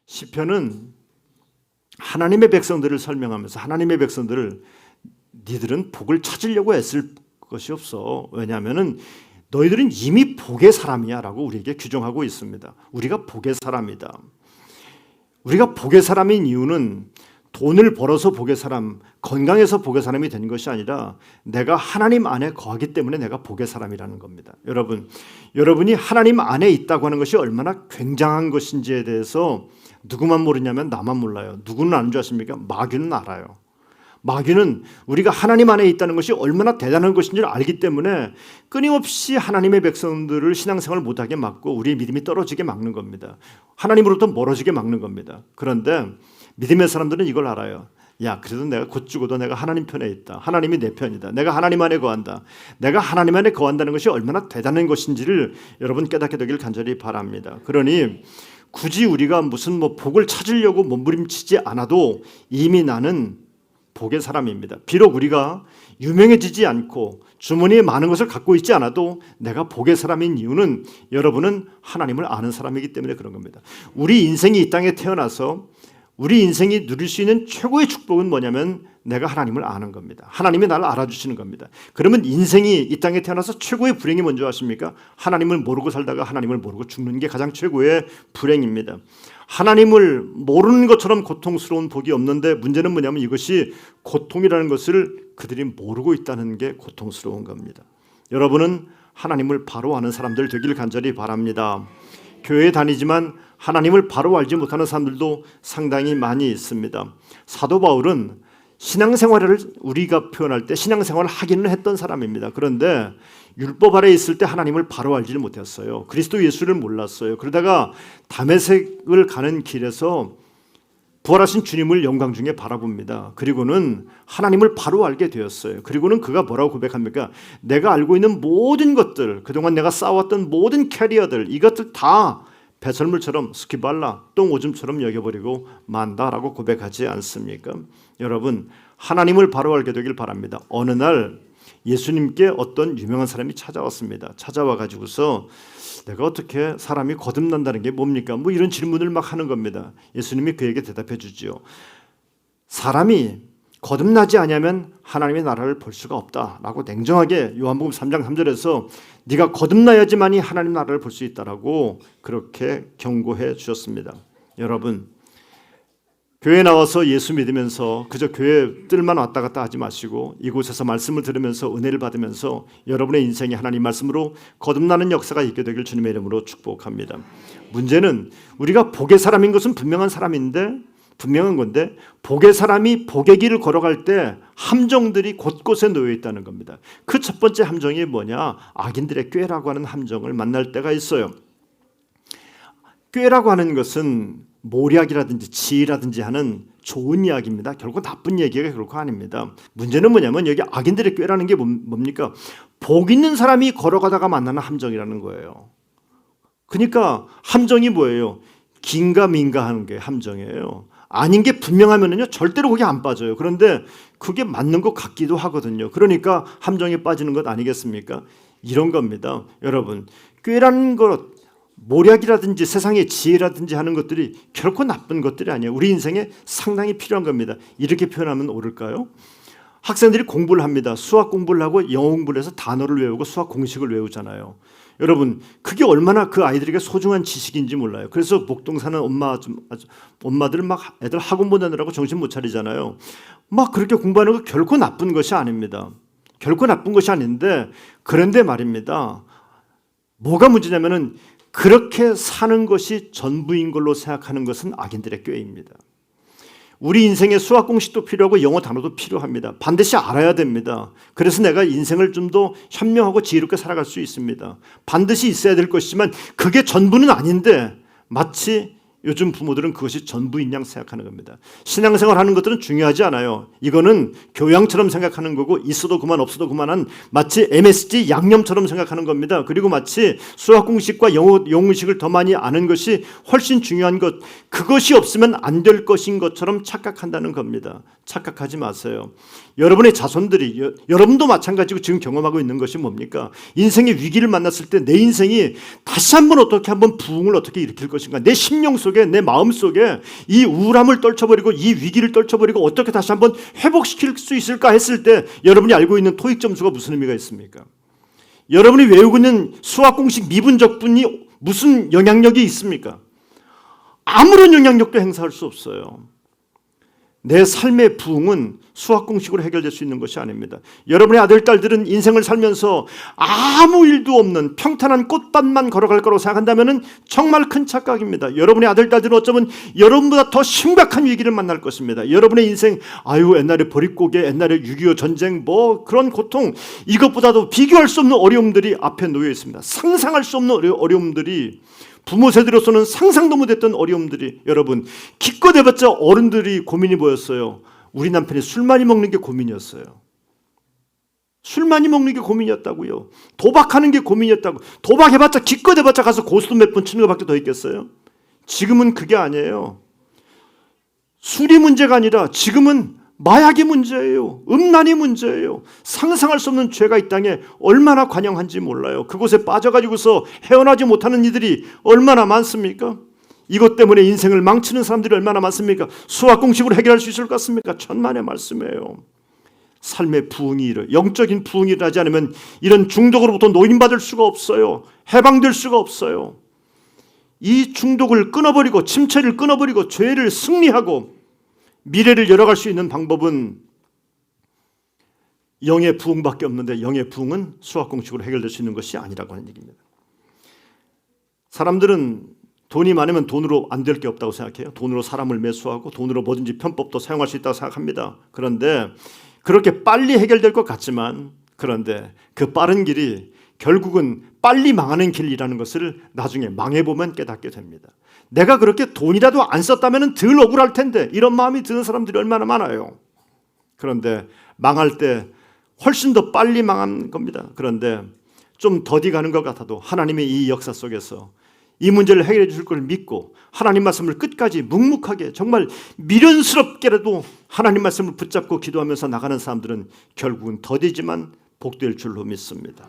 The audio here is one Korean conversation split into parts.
시편은 하나님의 백성들을 설명하면서 하나님의 백성들을 니들은 복을 찾으려고 애쓸 것이 없어. 왜냐하면 너희들은 이미 복의 사람이야 라고 우리에게 규정하고 있습니다. 우리가 복의 사람이다. 우리가 복의 사람인 이유는 돈을 벌어서 복의 사람, 건강해서 복의 사람이 된 것이 아니라 내가 하나님 안에 거하기 때문에 내가 복의 사람이라는 겁니다. 여러분이 하나님 안에 있다고 하는 것이 얼마나 굉장한 것인지에 대해서 누구만 모르냐면 나만 몰라요. 누구는 아는 줄 아십니까? 마귀는 알아요. 마귀는 우리가 하나님 안에 있다는 것이 얼마나 대단한 것인지를 알기 때문에 끊임없이 하나님의 백성들을 신앙생활을 못하게 막고 우리의 믿음이 떨어지게 막는 겁니다. 하나님으로부터 멀어지게 막는 겁니다. 그런데 믿음의 사람들은 이걸 알아요. 야, 그래도 내가 곧 죽어도 내가 하나님 편에 있다. 하나님이 내 편이다. 내가 하나님 안에 거한다. 내가 하나님 안에 거한다는 것이 얼마나 대단한 것인지를 여러분 깨닫게 되길 간절히 바랍니다. 그러니 굳이 우리가 무슨 복을 찾으려고 몸부림치지 않아도 이미 나는 복의 사람입니다. 비록 우리가 유명해지지 않고 주머니에 많은 것을 갖고 있지 않아도 내가 복의 사람인 이유는 여러분은 하나님을 아는 사람이기 때문에 그런 겁니다. 우리 인생이 이 땅에 태어나서 우리 인생이 누릴 수 있는 최고의 축복은 뭐냐면 내가 하나님을 아는 겁니다. 하나님이 나를 알아주시는 겁니다. 그러면 인생이 이 땅에 태어나서 최고의 불행이 뭔지 아십니까? 하나님을 모르고 살다가 하나님을 모르고 죽는 게 가장 최고의 불행입니다. 하나님을 모르는 것처럼 고통스러운 복이 없는데 문제는 뭐냐면 이것이 고통이라는 것을 그들이 모르고 있다는 게 고통스러운 겁니다. 여러분은 하나님을 바로 아는 사람들 되길 간절히 바랍니다. 교회에 다니지만 하나님을 바로 알지 못하는 사람들도 상당히 많이 있습니다. 사도 바울은 신앙생활을 우리가 표현할 때 신앙생활을 하기는 했던 사람입니다. 그런데 율법 아래 있을 때 하나님을 바로 알지를 못했어요. 그리스도 예수를 몰랐어요. 그러다가 다메섹을 가는 길에서 부활하신 주님을 영광 중에 바라봅니다. 그리고는 하나님을 바로 알게 되었어요. 그리고는 그가 뭐라고 고백합니까? 내가 알고 있는 모든 것들, 그동안 내가 쌓아왔던 모든 캐리어들, 이것들 다 배설물처럼 스키발라, 똥오줌처럼 여겨버리고 만다라고 고백하지 않습니까? 여러분, 하나님을 바로 알게 되길 바랍니다. 어느 날 예수님께 어떤 유명한 사람이 찾아왔습니다. 찾아와 가지고서 내가 어떻게 사람이 거듭난다는 게 뭡니까? 이런 질문을 막 하는 겁니다. 예수님이 그에게 대답해 주지요. 사람이 거듭나지 않으면 하나님의 나라를 볼 수가 없다라고 냉정하게 요한복음 3장 3절에서 네가 거듭나야지만이 하나님 나라를 볼 수 있다라고 그렇게 경고해 주셨습니다. 여러분, 교회 나와서 예수 믿으면서 그저 교회 뜰만 왔다 갔다 하지 마시고 이곳에서 말씀을 들으면서 은혜를 받으면서 여러분의 인생이 하나님 말씀으로 거듭나는 역사가 있게 되길 주님의 이름으로 축복합니다. 문제는 우리가 복의 사람인 것은 분명한 건데 복의 사람이 복의 길을 걸어갈 때 함정들이 곳곳에 놓여 있다는 겁니다. 그 첫 번째 함정이 뭐냐? 악인들의 꾀라고 하는 함정을 만날 때가 있어요. 꾀라고 하는 것은 모략이라든지 지혜라든지 하는 좋은 이야기입니다. 결국 나쁜 얘기가 결코 아닙니다. 문제는 뭐냐면 여기 악인들의 꾀라는 게 뭡니까? 복 있는 사람이 걸어가다가 만나는 함정이라는 거예요. 그러니까 함정이 뭐예요? 긴가민가 하는 게 함정이에요. 아닌 게 분명하면은요 절대로 거기 안 빠져요. 그런데 그게 맞는 것 같기도 하거든요. 그러니까 함정에 빠지는 것 아니겠습니까? 이런 겁니다. 여러분, 꾀라는 것, 모략이라든지 세상의 지혜라든지 하는 것들이 결코 나쁜 것들이 아니에요. 우리 인생에 상당히 필요한 겁니다. 이렇게 표현하면 옳을까요? 학생들이 공부를 합니다. 수학 공부를 하고 영어 공부를 해서 단어를 외우고 수학 공식을 외우잖아요. 여러분, 그게 얼마나 그 아이들에게 소중한 지식인지 몰라요. 그래서 목동 사는 엄마들 막 애들 학원 보내느라고 정신 못 차리잖아요. 막 그렇게 공부하는 거 결코 나쁜 것이 아닙니다. 결코 나쁜 것이 아닌데, 그런데 말입니다. 뭐가 문제냐면은 그렇게 사는 것이 전부인 걸로 생각하는 것은 악인들의 꾀입니다. 우리 인생에 수학 공식도 필요하고 영어 단어도 필요합니다. 반드시 알아야 됩니다. 그래서 내가 인생을 좀 더 현명하고 지혜롭게 살아갈 수 있습니다. 반드시 있어야 될 것이지만 그게 전부는 아닌데 마치 요즘 부모들은 그것이 전부인 양 생각하는 겁니다. 신앙생활 하는 것들은 중요하지 않아요. 이거는 교양처럼 생각하는 거고 있어도 그만 없어도 그만한 마치 MSG 양념처럼 생각하는 겁니다. 그리고 마치 수학 공식과 영어 용식을 더 많이 아는 것이 훨씬 중요한 것, 그것이 없으면 안 될 것인 것처럼 착각한다는 겁니다. 착각하지 마세요. 여러분의 자손들이, 여러분도 마찬가지고 지금 경험하고 있는 것이 뭡니까? 인생의 위기를 만났을 때 내 인생이 다시 한번 어떻게 한번 부흥을 어떻게 일으킬 것인가, 내 심령 속에 속에, 내 마음 속에 이 우울함을 떨쳐버리고 이 위기를 떨쳐버리고 어떻게 다시 한번 회복시킬 수 있을까 했을 때 여러분이 알고 있는 토익 점수가 무슨 의미가 있습니까? 여러분이 외우고 있는 수학 공식 미분적분이 무슨 영향력이 있습니까? 아무런 영향력도 행사할 수 없어요. 내 삶의 부흥은 수학 공식으로 해결될 수 있는 것이 아닙니다. 여러분의 아들, 딸들은 인생을 살면서 아무 일도 없는 평탄한 꽃밭만 걸어갈 거라고 생각한다면 정말 큰 착각입니다. 여러분의 아들, 딸들은 어쩌면 여러분보다 더 심각한 위기를 만날 것입니다. 여러분의 인생, 옛날에 보릿고개, 옛날에 6.25 전쟁, 그런 고통, 이것보다도 비교할 수 없는 어려움들이 앞에 놓여 있습니다. 상상할 수 없는 어려움들이, 부모 세대로서는 상상도 못했던 어려움들이, 여러분 기껏 해봤자 어른들이 고민이 뭐였어요? 우리 남편이 술 많이 먹는 게 고민이었어요. 술 많이 먹는 게 고민이었다고요. 도박하는 게 고민이었다고. 도박해봤자 기껏 해봤자 가서 고스톱 몇 번 치는 것밖에 더 있겠어요? 지금은 그게 아니에요. 술이 문제가 아니라 지금은 마약이 문제예요. 음란이 문제예요. 상상할 수 없는 죄가 이 땅에 얼마나 관영한지 몰라요. 그곳에 빠져가지고서 헤어나지 못하는 이들이 얼마나 많습니까? 이것 때문에 인생을 망치는 사람들이 얼마나 많습니까? 수학 공식으로 해결할 수 있을 것 같습니까? 천만의 말씀이에요. 삶의 부흥이 영적인 부흥이 일어나지 않으면 이런 중독으로부터 노인받을 수가 없어요. 해방될 수가 없어요. 이 중독을 끊어버리고, 침체를 끊어버리고, 죄를 승리하고 미래를 열어갈 수 있는 방법은 영의 부흥밖에 없는데, 영의 부흥은 수학 공식으로 해결될 수 있는 것이 아니라고 하는 얘기입니다. 사람들은 돈이 많으면 돈으로 안 될 게 없다고 생각해요. 돈으로 사람을 매수하고 돈으로 뭐든지 편법도 사용할 수 있다고 생각합니다. 그런데 그렇게 빨리 해결될 것 같지만, 그런데 그 빠른 길이 결국은 빨리 망하는 길이라는 것을 나중에 망해보면 깨닫게 됩니다. 내가 그렇게 돈이라도 안 썼다면 덜 억울할 텐데, 이런 마음이 드는 사람들이 얼마나 많아요. 그런데 망할 때 훨씬 더 빨리 망한 겁니다. 그런데 좀 더디 가는 것 같아도 하나님의 이 역사 속에서 이 문제를 해결해 주실 걸 믿고 하나님 말씀을 끝까지 묵묵하게, 정말 미련스럽게라도 하나님 말씀을 붙잡고 기도하면서 나가는 사람들은 결국은 더디지만 복될 줄로 믿습니다.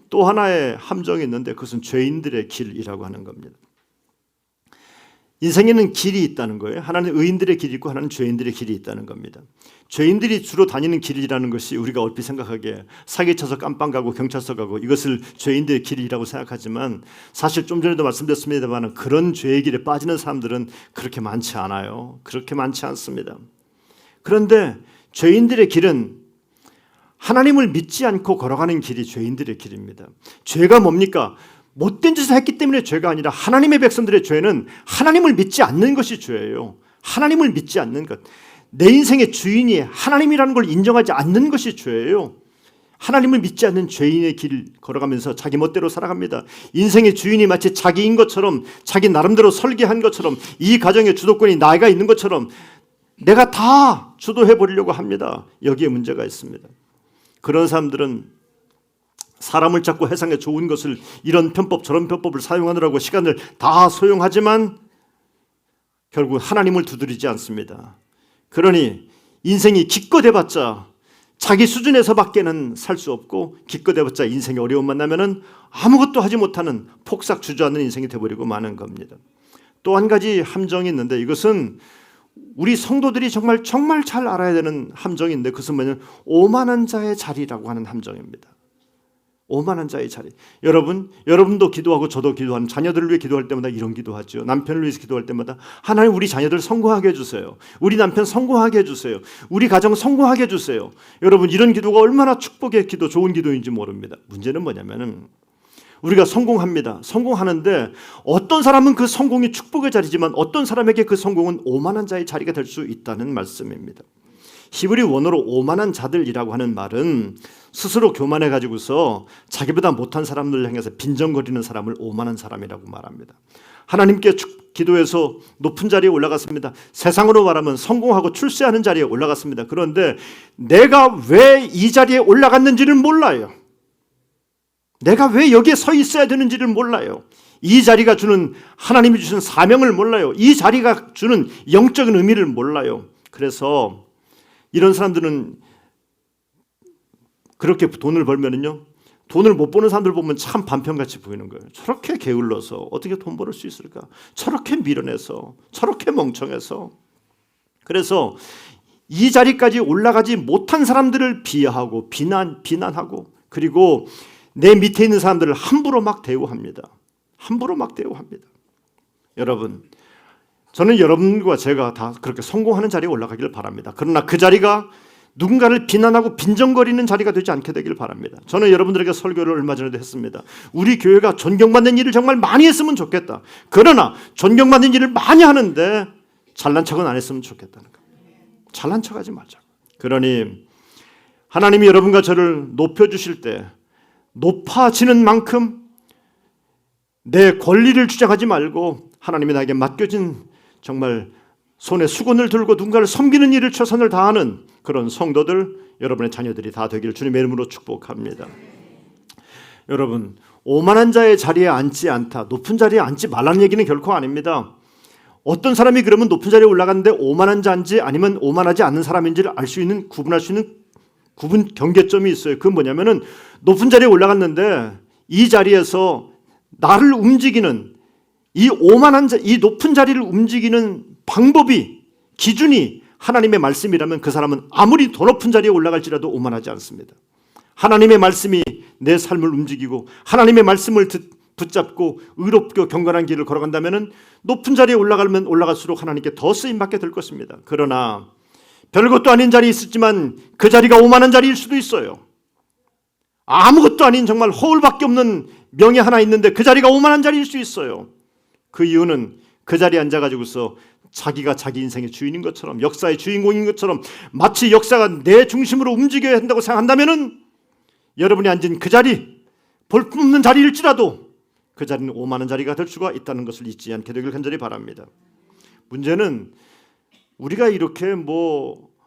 또 하나의 함정이 있는데 그것은 죄인들의 길이라고 하는 겁니다. 인생에는 길이 있다는 거예요. 하나는 의인들의 길이 있고 하나는 죄인들의 길이 있다는 겁니다. 죄인들이 주로 다니는 길이라는 것이 우리가 얼핏 생각하기에 사기쳐서 깜빵 가고 경찰서 가고 이것을 죄인들의 길이라고 생각하지만, 사실 좀 전에도 말씀드렸습니다만 그런 죄의 길에 빠지는 사람들은 그렇게 많지 않아요. 그렇게 많지 않습니다. 그런데 죄인들의 길은 하나님을 믿지 않고 걸어가는 길이 죄인들의 길입니다. 죄가 뭡니까? 못된 짓을 했기 때문에 죄가 아니라 하나님의 백성들의 죄는 하나님을 믿지 않는 것이 죄예요. 하나님을 믿지 않는 것. 내 인생의 주인이 하나님이라는 걸 인정하지 않는 것이 죄예요. 하나님을 믿지 않는 죄인의 길을 걸어가면서 자기 멋대로 살아갑니다. 인생의 주인이 마치 자기인 것처럼, 자기 나름대로 설계한 것처럼, 이 가정의 주도권이 나이가 있는 것처럼 내가 다 주도해버리려고 합니다. 여기에 문제가 있습니다. 그런 사람들은 사람을 잡고 해상에 좋은 것을, 이런 편법 저런 편법을 사용하느라고 시간을 다 소용하지만 결국 하나님을 두드리지 않습니다. 그러니 인생이 기껏 해봤자 자기 수준에서밖에는 살 수 없고, 기껏 해봤자 인생의 어려움 만나면은 아무것도 하지 못하는 폭삭 주저앉는 인생이 되어버리고 마는 겁니다. 또 한 가지 함정이 있는데, 이것은 우리 성도들이 정말 잘 알아야 되는 함정인데, 그것은 뭐냐면 오만한 자의 자리라고 하는 함정입니다. 오만한 자의 자리. 여러분도 기도하고 저도 기도하는, 자녀들을 위해 기도할 때마다 이런 기도하죠. 남편을 위해서 기도할 때마다 하나님 우리 자녀들 성공하게 해주세요. 우리 남편 성공하게 해주세요. 우리 가정 성공하게 해주세요. 여러분, 이런 기도가 얼마나 축복의 기도, 좋은 기도인지 모릅니다. 문제는 뭐냐면은 우리가 성공합니다. 성공하는데 어떤 사람은 그 성공이 축복의 자리지만 어떤 사람에게 그 성공은 오만한 자의 자리가 될 수 있다는 말씀입니다. 히브리 원어로 오만한 자들이라고 하는 말은 스스로 교만해 가지고서 자기보다 못한 사람들을 향해서 빈정거리는 사람을 오만한 사람이라고 말합니다. 하나님께 기도해서 높은 자리에 올라갔습니다. 세상으로 말하면 성공하고 출세하는 자리에 올라갔습니다. 그런데 내가 왜 이 자리에 올라갔는지를 몰라요. 내가 왜 여기에 서 있어야 되는지를 몰라요. 이 자리가 주는, 하나님이 주신 사명을 몰라요. 이 자리가 주는 영적인 의미를 몰라요. 그래서 이런 사람들은 그렇게 돈을 벌면은요, 돈을 못 버는 사람들 보면 참 반편같이 보이는 거예요. 저렇게 게을러서 어떻게 돈 벌을 수 있을까? 저렇게 미련해서, 저렇게 멍청해서. 그래서 이 자리까지 올라가지 못한 사람들을 비하하고 비난하고, 그리고 내 밑에 있는 사람들을 함부로 막 대우합니다. 함부로 막 대우합니다. 여러분, 저는 여러분과 제가 다 그렇게 성공하는 자리에 올라가기를 바랍니다. 그러나 그 자리가 누군가를 비난하고 빈정거리는 자리가 되지 않게 되기를 바랍니다. 저는 여러분들에게 설교를 얼마 전에도 했습니다. 우리 교회가 존경받는 일을 정말 많이 했으면 좋겠다. 그러나 존경받는 일을 많이 하는데 잘난 척은 안 했으면 좋겠다는 거. 잘난 척하지 말자고. 그러니 하나님이 여러분과 저를 높여주실 때 높아지는 만큼 내 권리를 주장하지 말고 하나님이 나에게 맡겨진 정말 손에 수건을 들고 누군가를 섬기는 일을 최선을 다하는 그런 성도들, 여러분의 자녀들이 다 되기를 주님의 이름으로 축복합니다. 여러분, 오만한 자의 자리에 앉지 않다, 높은 자리에 앉지 말라는 얘기는 결코 아닙니다. 어떤 사람이 그러면 높은 자리에 올라갔는데 오만한 자인지 아니면 오만하지 않는 사람인지를 알 수 있는, 구분할 수 있는 구분 경계점이 있어요. 그건 뭐냐면은 높은 자리에 올라갔는데 이 자리에서 나를 움직이는 이 오만한 자, 이 높은 자리를 움직이는 방법이, 기준이 하나님의 말씀이라면 그 사람은 아무리 더 높은 자리에 올라갈지라도 오만하지 않습니다. 하나님의 말씀이 내 삶을 움직이고 하나님의 말씀을 붙잡고 의롭고 경건한 길을 걸어간다면 높은 자리에 올라가면 올라갈수록 하나님께 더 쓰임받게 될 것입니다. 그러나 별것도 아닌 자리에 있었지만 그 자리가 오만한 자리일 수도 있어요. 아무것도 아닌 정말 허울밖에 없는 명예 하나 있는데 그 자리가 오만한 자리일 수 있어요. 그 이유는 그 자리에 앉아가지고서 자기가 자기 인생의 주인인 것처럼, 역사의 주인공인 것처럼, 마치 역사가 내 중심으로 움직여야 한다고 생각한다면 여러분이 앉은 그 자리, 볼품없는 자리일지라도 그 자리는 오만한 자리가 될 수가 있다는 것을 잊지 않게 되길 간절히 바랍니다. 문제는 우리가 이렇게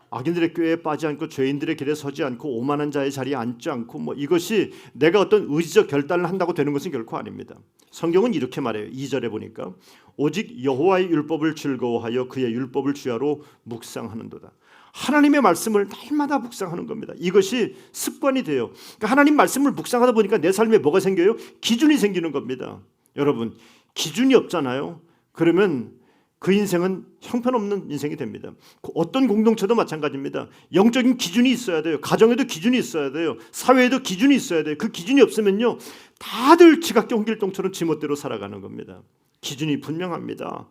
악인들의 꾀에 빠지지 않고 죄인들의 길에 서지 않고 오만한 자의 자리에 앉지 않고 이것이 내가 어떤 의지적 결단을 한다고 되는 것은 결코 아닙니다. 성경은 이렇게 말해요. 2절에 보니까 오직 여호와의 율법을 즐거워하여 그의 율법을 주야로 묵상하는도다. 하나님의 말씀을 날마다 묵상하는 겁니다. 이것이 습관이 돼요. 그러니까 하나님 말씀을 묵상하다 보니까 내 삶에 뭐가 생겨요? 기준이 생기는 겁니다. 여러분, 기준이 없잖아요. 그러면 그 인생은 형편없는 인생이 됩니다. 어떤 공동체도 마찬가지입니다. 영적인 기준이 있어야 돼요. 가정에도 기준이 있어야 돼요. 사회에도 기준이 있어야 돼요. 그 기준이 없으면요, 다들 지각경 홍길동처럼 지멋대로 살아가는 겁니다. 기준이 분명합니다.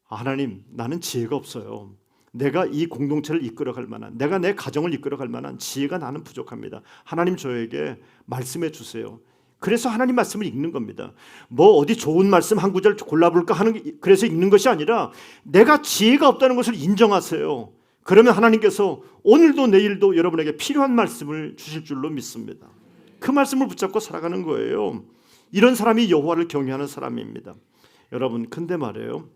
하나님, 나는 지혜가 없어요. 내가 이 공동체를 이끌어갈 만한, 내가 내 가정을 이끌어갈 만한 지혜가 나는 부족합니다. 하나님, 저에게 말씀해 주세요. 그래서 하나님 말씀을 읽는 겁니다. 어디 좋은 말씀 한 구절 골라볼까 하는 그래서 읽는 것이 아니라 내가 지혜가 없다는 것을 인정하세요. 그러면 하나님께서 오늘도 내일도 여러분에게 필요한 말씀을 주실 줄로 믿습니다. 그 말씀을 붙잡고 살아가는 거예요. 이런 사람이 여호와를 경외하는 사람입니다. 여러분, 근데 말이에요,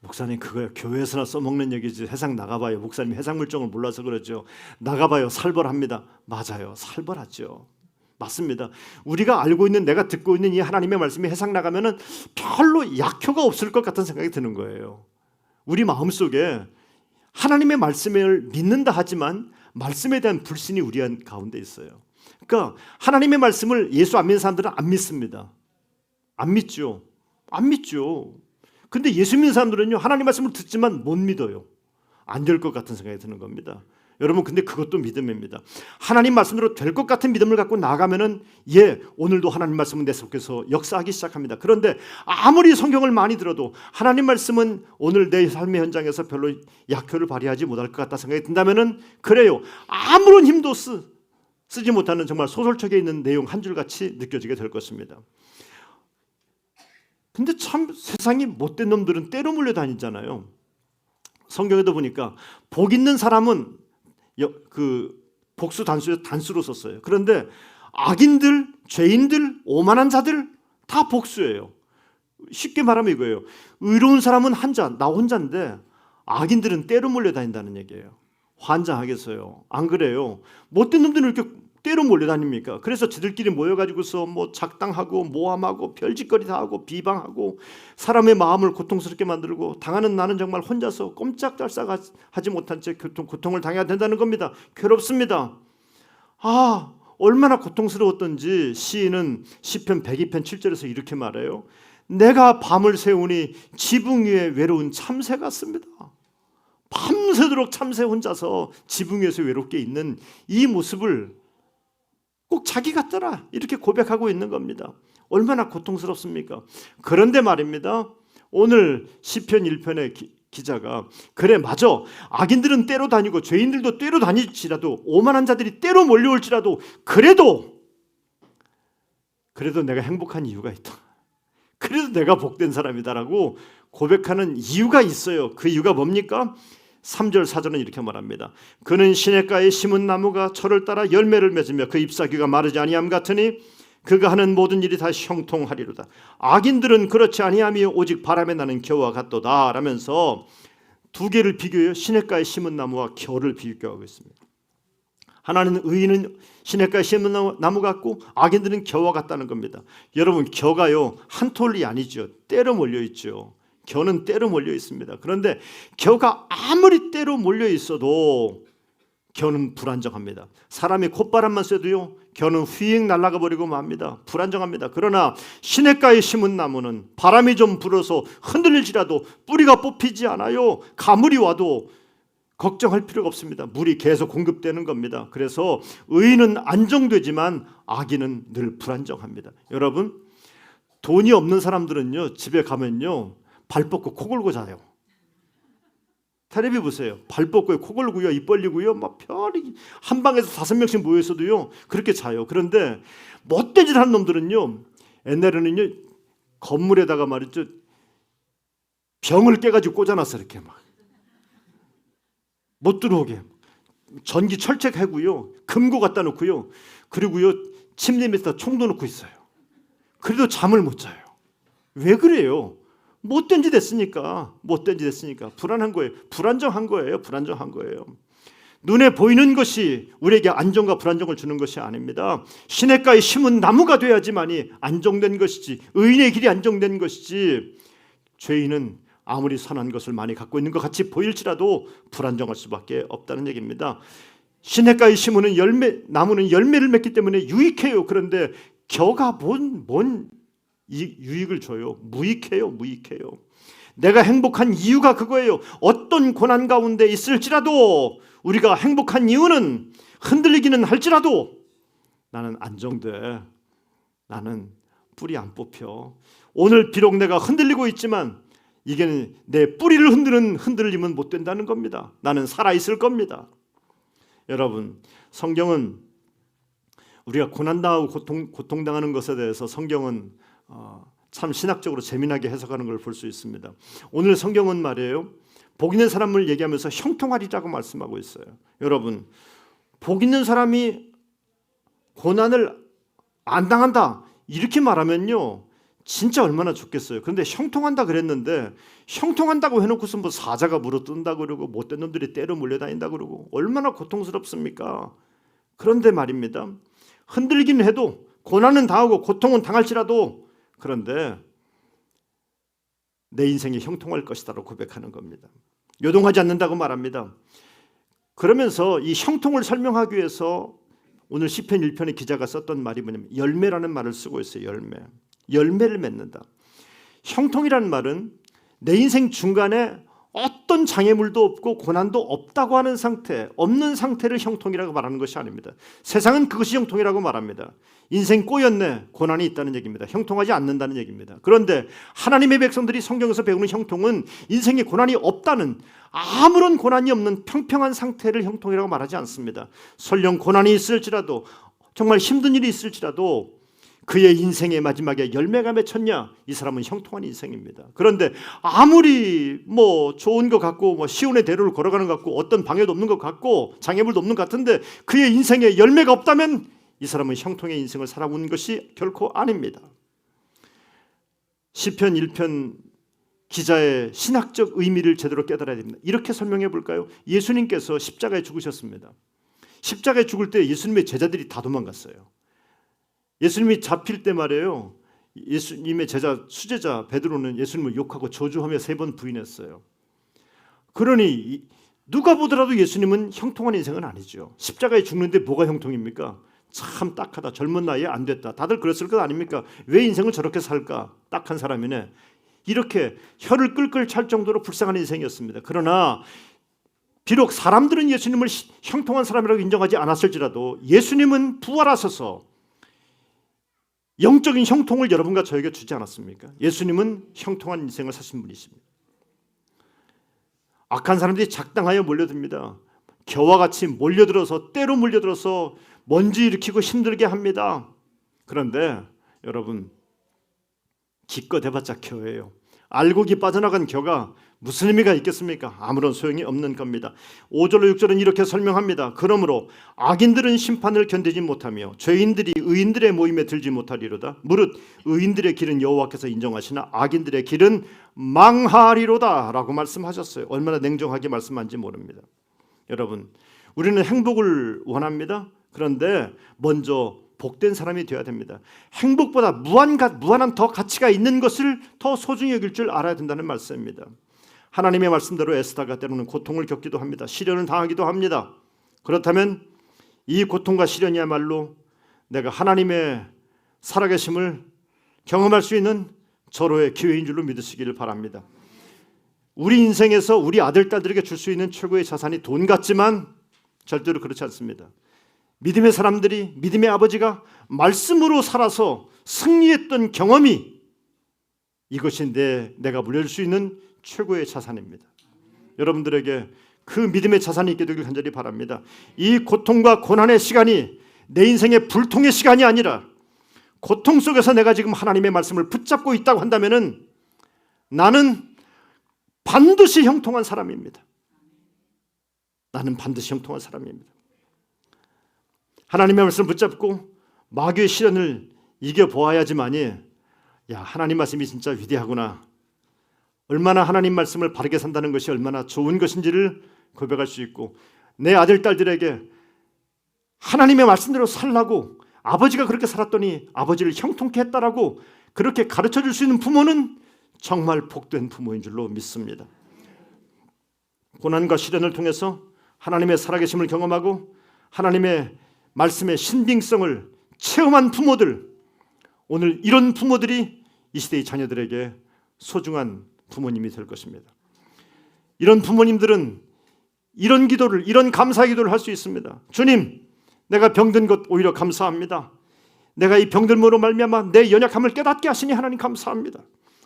목사님, 그거요, 교회에서나 써먹는 얘기지. 세상 나가봐요. 목사님 해상 물정을 몰라서 그러죠. 나가봐요, 살벌합니다. 맞아요, 살벌하죠. 맞습니다. 우리가 알고 있는, 내가 듣고 있는 이 하나님의 말씀이 해상 나가면은 별로 약효가 없을 것 같은 생각이 드는 거예요. 우리 마음속에 하나님의 말씀을 믿는다 하지만 말씀에 대한 불신이 우리 가운데 있어요. 그러니까 하나님의 말씀을 예수 안 믿는 사람들은 안 믿습니다. 안 믿죠. 안 믿죠. 근데 예수 믿는 사람들은요, 하나님 말씀을 듣지만 못 믿어요. 안 될 것 같은 생각이 드는 겁니다. 여러분, 근데 그것도 믿음입니다. 하나님 말씀대로 될 것 같은 믿음을 갖고 나가면은 오늘도 하나님 말씀은 내 속에서 역사하기 시작합니다. 그런데 아무리 성경을 많이 들어도 하나님 말씀은 오늘 내 삶의 현장에서 별로 약효를 발휘하지 못할 것 같다 생각이 든다면은 그래요, 아무런 힘도 쓰지 못하는 정말 소설책에 있는 내용 한 줄같이 느껴지게 될 것입니다. 근데 참 세상이 못된 놈들은 때로 몰려다니잖아요. 성경에도 보니까 복 있는 사람은 복수 단수로 썼어요. 그런데 악인들, 죄인들, 오만한 자들 다 복수예요. 쉽게 말하면 이거예요. 의로운 사람은 나 혼자인데 악인들은 때로 몰려다닌다는 얘기예요. 환장하겠어요. 안 그래요? 못된 놈들은 이렇게 때로 몰려다닙니까? 그래서 지들끼리 모여가지고서 작당하고 모함하고 별짓거리 다 하고 비방하고 사람의 마음을 고통스럽게 만들고 당하는 나는 정말 혼자서 꼼짝달싹하지 못한 채 고통을 당해야 된다는 겁니다. 괴롭습니다. 얼마나 고통스러웠던지 시인은 시편 102편 7절에서 이렇게 말해요. 내가 밤을 새우니 지붕 위에 외로운 참새 같습니다. 밤새도록 참새 혼자서 지붕 위에서 외롭게 있는 이 모습을 꼭 자기 같더라 이렇게 고백하고 있는 겁니다. 얼마나 고통스럽습니까? 그런데 말입니다. 오늘 시편 1편의 기자가 그래 맞아, 악인들은 때로 다니고 죄인들도 때로 다닐지라도 오만한 자들이 때로 몰려올지라도 그래도 내가 행복한 이유가 있다. 그래도 내가 복된 사람이다라고 고백하는 이유가 있어요. 그 이유가 뭡니까? 3절 4절은 이렇게 말합니다. 그는 시냇가에 심은 나무가 철을 따라 열매를 맺으며 그 잎사귀가 마르지 아니함 같으니 그가 하는 모든 일이 다 형통하리로다. 악인들은 그렇지 아니하며 오직 바람에 나는 겨와 같도다 라면서 두 개를 비교해요. 시냇가에 심은 나무와 겨를 비교하고 있습니다. 하나는 의인은 시냇가에 심은 나무 같고 악인들은 겨와 같다는 겁니다. 여러분 겨가요 한 톨이 아니죠. 때로 몰려 있죠. 겨는 때로 몰려 있습니다. 그런데 겨가 아무리 때로 몰려 있어도 겨는 불안정합니다. 사람이 콧바람만 쐬도요 겨는 휘익 날아가 버리고 맙니다. 불안정합니다. 그러나 시냇가에 심은 나무는 바람이 좀 불어서 흔들릴지라도 뿌리가 뽑히지 않아요. 가물이 와도 걱정할 필요가 없습니다. 물이 계속 공급되는 겁니다. 그래서 의인은 안정되지만 악인은 늘 불안정합니다. 여러분 돈이 없는 사람들은요 집에 가면요 발 뻗고 코 골고 자요. 텔레비 보세요. 발 뻗고 코 골고요, 입 벌리고요, 막 별이 한 방에서 5명씩 모여 있어도요 그렇게 자요. 그런데 못된 짓 하는 놈들은요 옛날에는요 건물에다가 말이죠 병을 깨가지고 꽂아놨어. 이렇게 막 못 들어오게 전기 철책하고요, 금고 갖다 놓고요, 그리고요 침대 밑에다 총도 놓고 있어요. 그래도 잠을 못 자요. 왜 그래요? 못된 짓 했으니까. 불안한 거예요. 불안정한 거예요. 눈에 보이는 것이 우리에게 안정과 불안정을 주는 것이 아닙니다. 시냇가에 심은 나무가 돼야지만이 안정된 것이지, 의인의 길이 안정된 것이지, 죄인은 아무리 선한 것을 많이 갖고 있는 것 같이 보일지라도 불안정할 수밖에 없다는 얘기입니다. 시냇가에 심은 나무는 열매를 맺기 때문에 유익해요. 그런데 겨가 뭔 유익을 줘요? 무익해요. 내가 행복한 이유가 그거예요. 어떤 고난 가운데 있을지라도 우리가 행복한 이유는 흔들리기는 할지라도 나는 안정돼. 나는 뿌리 안 뽑혀. 오늘 비록 내가 흔들리고 있지만 이게 내 뿌리를 흔드는 흔들림은 못 된다는 겁니다. 나는 살아있을 겁니다. 여러분 성경은 우리가 고난당하고 고통당하는 것에 대해서 성경은 참 신학적으로 재미나게 해석하는 걸 볼 수 있습니다. 오늘 성경은 말이에요 복 있는 사람을 얘기하면서 형통하리라고 말씀하고 있어요. 여러분 복 있는 사람이 고난을 안 당한다 이렇게 말하면요 진짜 얼마나 좋겠어요. 그런데 형통한다 그랬는데 형통한다고 해놓고서 뭐 사자가 물어뜯는다 그러고 못된 놈들이 때려 몰려다닌다 그러고 얼마나 고통스럽습니까? 그런데 말입니다 흔들리긴 해도 고난은 당하고 고통은 당할지라도 그런데 내 인생이 형통할 것이다라고 고백하는 겁니다. 요동하지 않는다고 말합니다. 그러면서 이 형통을 설명하기 위해서 오늘 시편 1편의 기자가 썼던 말이 뭐냐면 열매라는 말을 쓰고 있어요. 열매를 맺는다. 형통이라는 말은 내 인생 중간에 어떤 장애물도 없고 고난도 없다고 하는 상태, 없는 상태를 형통이라고 말하는 것이 아닙니다. 세상은 그것이 형통이라고 말합니다. 인생 꼬였네, 고난이 있다는 얘기입니다. 형통하지 않는다는 얘기입니다. 그런데 하나님의 백성들이 성경에서 배우는 형통은 인생에 고난이 없다는, 아무런 고난이 없는 평평한 상태를 형통이라고 말하지 않습니다. 설령 고난이 있을지라도, 정말 힘든 일이 있을지라도 그의 인생의 마지막에 열매가 맺혔냐, 이 사람은 형통한 인생입니다. 그런데 아무리 뭐 좋은 것 같고 뭐 시온의 대로를 걸어가는 것 같고 어떤 방해도 없는 것 같고 장애물도 없는 것 같은데 그의 인생에 열매가 없다면 이 사람은 형통의 인생을 살아온 것이 결코 아닙니다. 시편 1편 기자의 신학적 의미를 제대로 깨달아야 됩니다. 이렇게 설명해 볼까요? 예수님께서 십자가에 죽으셨습니다. 십자가에 죽을 때 예수님의 제자들이 다 도망갔어요. 예수님이 잡힐 때 말이에요. 예수님의 제자 수제자 베드로는 예수님을 욕하고 저주하며 3번 부인했어요. 그러니 누가 보더라도 예수님은 형통한 인생은 아니죠. 십자가에 죽는데 뭐가 형통입니까? 참 딱하다. 젊은 나이에 안 됐다. 다들 그랬을 것 아닙니까? 왜 인생을 저렇게 살까? 딱한 사람이네. 이렇게 혀를 끌끌 찰 정도로 불쌍한 인생이었습니다. 그러나 비록 사람들은 예수님을 형통한 사람이라고 인정하지 않았을지라도 예수님은 부활하셔서 영적인 형통을 여러분과 저에게 주지 않았습니까? 예수님은 형통한 인생을 사신 분이십니다. 악한 사람들이 작당하여 몰려듭니다. 겨와 같이 몰려들어서 때로 몰려들어서 먼지 일으키고 힘들게 합니다. 그런데 여러분, 기껏 해봤자 겨예요. 알곡이 빠져나간 겨가 무슨 의미가 있겠습니까? 아무런 소용이 없는 겁니다. 5절로 6절은 이렇게 설명합니다. 그러므로 악인들은 심판을 견디지 못하며 죄인들이 의인들의 모임에 들지 못하리로다. 무릇 의인들의 길은 여호와께서 인정하시나 악인들의 길은 망하리로다 라고 말씀하셨어요. 얼마나 냉정하게 말씀한지 모릅니다. 여러분, 우리는 행복을 원합니다. 그런데 먼저 복된 사람이 되어야 됩니다. 행복보다 무한한 더 가치가 있는 것을 더 소중히 여길 줄 알아야 된다는 말씀입니다. 하나님의 말씀대로 에스더가 때로는 고통을 겪기도 합니다. 시련을 당하기도 합니다. 그렇다면 이 고통과 시련이야말로 내가 하나님의 살아계심을 경험할 수 있는 절호의 기회인 줄로 믿으시기를 바랍니다. 우리 인생에서 우리 아들, 딸들에게 줄 수 있는 최고의 자산이 돈 같지만 절대로 그렇지 않습니다. 믿음의 사람들이, 믿음의 아버지가 말씀으로 살아서 승리했던 경험이 이것이 내가 물려줄 수 있는 최고의 자산입니다. 여러분들에게 그 믿음의 자산이 있게 되길 간절히 바랍니다. 이 고통과 고난의 시간이 내 인생의 불통의 시간이 아니라 고통 속에서 내가 지금 하나님의 말씀을 붙잡고 있다고 한다면 나는 반드시 형통한 사람입니다. 나는 반드시 형통한 사람입니다. 하나님의 말씀을 붙잡고 마귀의 시련을 이겨보아야지만이 하나님 말씀이 진짜 위대하구나, 얼마나 하나님 말씀을 바르게 산다는 것이 얼마나 좋은 것인지를 고백할 수 있고, 내 아들, 딸들에게 하나님의 말씀대로 살라고, 아버지가 그렇게 살았더니 아버지를 형통케 했다라고 그렇게 가르쳐줄 수 있는 부모는 정말 복된 부모인 줄로 믿습니다. 고난과 시련을 통해서 하나님의 살아계심을 경험하고 하나님의 말씀의 신빙성을 체험한 부모들, 오늘 이런 부모들이 이 시대의 자녀들에게 소중한 부모님이 될 것입니다. 이런 부모님들은 이런 기도를, 이런 감사 기도를 할 수 있습니다. 주님, 내가 병든 것 오히려 감사합니다. 내가 이 병들므로 말미암아 내 연약함을 깨닫게 하시니 하나님 감사합니다.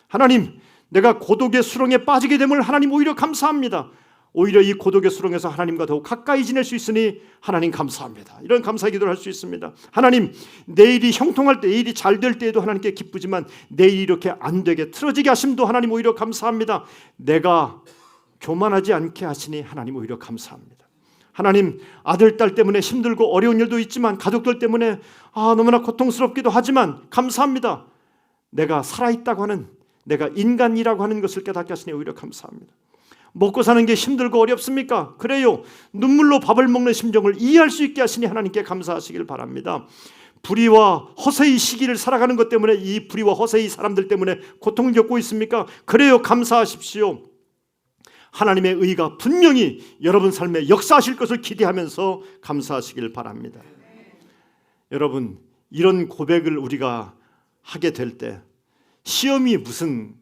하나님, 내가 고독의 수렁에 빠지게 됨을 하나님 오히려 감사합니다. 오히려 이 고독의 수렁에서 하나님과 더욱 가까이 지낼 수 있으니 하나님 감사합니다. 이런 감사 기도를 할 수 있습니다. 하나님, 내일이 형통할 때, 내일이 잘 될 때에도 하나님께 기쁘지만 내일이 이렇게 안 되게 틀어지게 하심도 하나님 오히려 감사합니다. 내가 교만하지 않게 하시니 하나님 오히려 감사합니다. 하나님, 아들, 딸 때문에 힘들고 어려운 일도 있지만 가족들 때문에 너무나 고통스럽기도 하지만 감사합니다. 내가 살아있다고 하는, 내가 인간이라고 하는 것을 깨닫게 하시니 오히려 감사합니다. 먹고 사는 게 힘들고 어렵습니까? 그래요. 눈물로 밥을 먹는 심정을 이해할 수 있게 하시니 하나님께 감사하시길 바랍니다. 불의와 허세의 시기를 살아가는 것 때문에 이 불의와 허세의 사람들 때문에 고통을 겪고 있습니까? 그래요. 감사하십시오. 하나님의 의가 분명히 여러분 삶에 역사하실 것을 기대하면서 감사하시길 바랍니다. 여러분, 이런 고백을 우리가 하게 될 때 시험이 무슨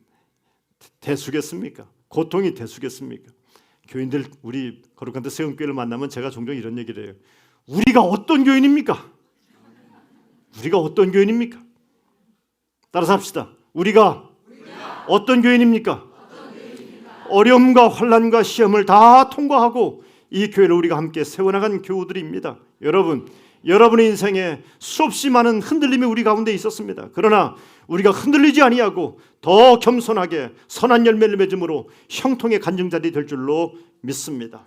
대수겠습니까? 고통이 대수겠습니까? 교인들, 우리 거룩한 데 세운교회를 만나면 제가 종종 이런 얘기를 해요. 우리가 어떤 교인입니까? 우리가 어떤 교인입니까? 따라서 합시다. 우리가 어떤 교인입니까? 어려움과 환난과 시험을 다 통과하고 이 교회를 우리가 함께 세워나간 교우들입니다. 여러분의 인생에 수없이 많은 흔들림이 우리 가운데 있었습니다. 그러나 우리가 흔들리지 아니하고 더 겸손하게 선한 열매를 맺음으로 형통의 간증자들이 될 줄로 믿습니다.